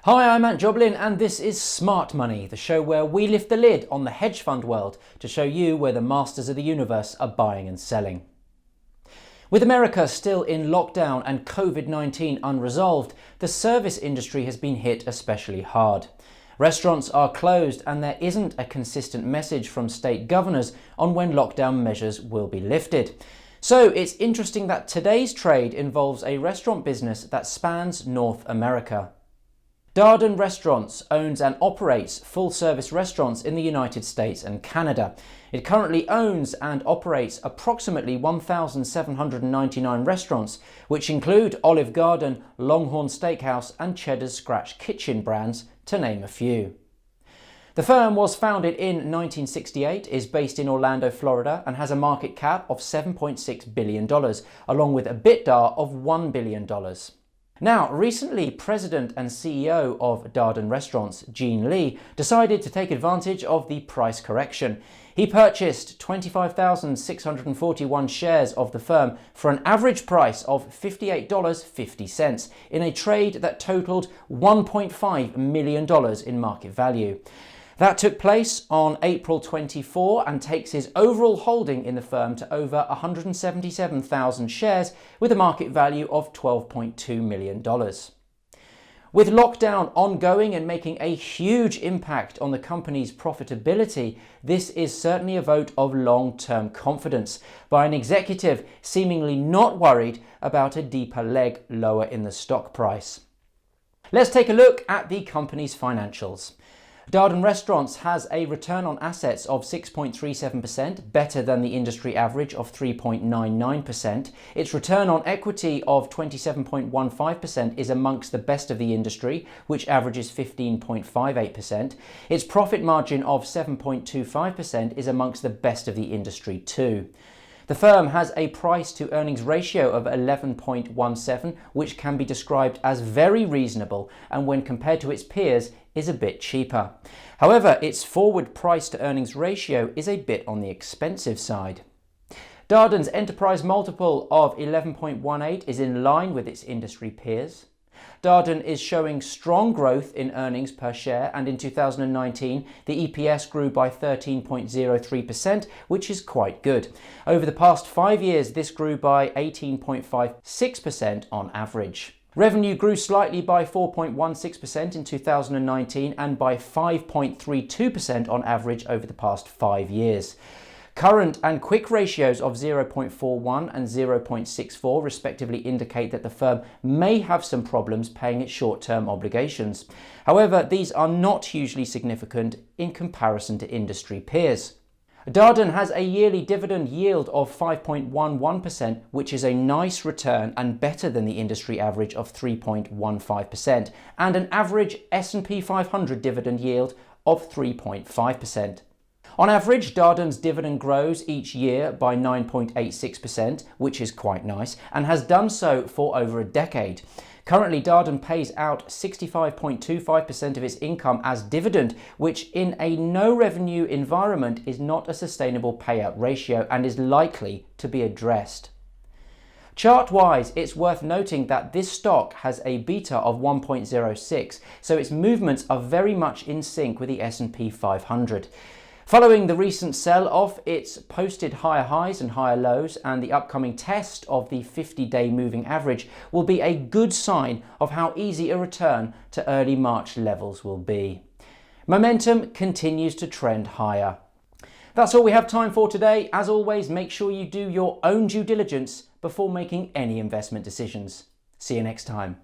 Hi, I'm Ant Joblin and this is Smart Money, the show where we lift the lid on the hedge fund world to show you where the masters of the universe are buying and selling. With America still in lockdown and COVID-19 unresolved, the service industry has been hit especially hard. Restaurants are closed and there isn't a consistent message from state governors on when lockdown measures will be lifted. So it's interesting that today's trade involves a restaurant business that spans North America. Darden Restaurants owns and operates full-service restaurants in the United States and Canada. It currently owns and operates approximately 1,799 restaurants, which include Olive Garden, Longhorn Steakhouse and Cheddar's Scratch Kitchen brands, to name a few. The firm was founded in 1968, is based in Orlando, Florida, and has a market cap of $7.6 billion, along with a EBITDA of $1 billion. Now, recently, President and CEO of Darden Restaurants, Gene Lee, decided to take advantage of the price correction. He purchased 25,641 shares of the firm for an average price of $58.50 in a trade that totaled $1.5 million in market value. That took place on April 24 and takes his overall holding in the firm to over 177,000 shares with a market value of $12.2 million. With lockdown ongoing and making a huge impact on the company's profitability, this is certainly a vote of long-term confidence by an executive seemingly not worried about a deeper leg lower in the stock price. Let's take a look at the company's financials. Darden Restaurants has a return on assets of 6.37%, better than the industry average of 3.99%. Its return on equity of 27.15% is amongst the best of the industry, which averages 15.58%. Its profit margin of 7.25% is amongst the best of the industry too. The firm has a price-to-earnings ratio of 11.17, which can be described as very reasonable and when compared to its peers is a bit cheaper. However, its forward price-to-earnings ratio is a bit on the expensive side. Darden's enterprise multiple of 11.18 is in line with its industry peers. Darden is showing strong growth in earnings per share, and in 2019 the EPS grew by 13.03%, which is quite good. Over the past 5 years this grew by 18.56% on average. Revenue grew slightly by 4.16% in 2019 and by 5.32% on average over the past 5 years. Current and quick ratios of 0.41 and 0.64 respectively indicate that the firm may have some problems paying its short-term obligations. However, these are not hugely significant in comparison to industry peers. Darden has a yearly dividend yield of 5.11%, which is a nice return and better than the industry average of 3.15%, and an average S&P 500 dividend yield of 3.5%. On average, Darden's dividend grows each year by 9.86%, which is quite nice, and has done so for over a decade. Currently, Darden pays out 65.25% of its income as dividend, which in a no-revenue environment is not a sustainable payout ratio and is likely to be addressed. Chart-wise, it's worth noting that this stock has a beta of 1.06, so its movements are very much in sync with the S&P 500. Following the recent sell-off, it's posted higher highs and higher lows, and the upcoming test of the 50-day moving average will be a good sign of how easy a return to early March levels will be. Momentum continues to trend higher. That's all we have time for today. As always, make sure you do your own due diligence before making any investment decisions. See you next time.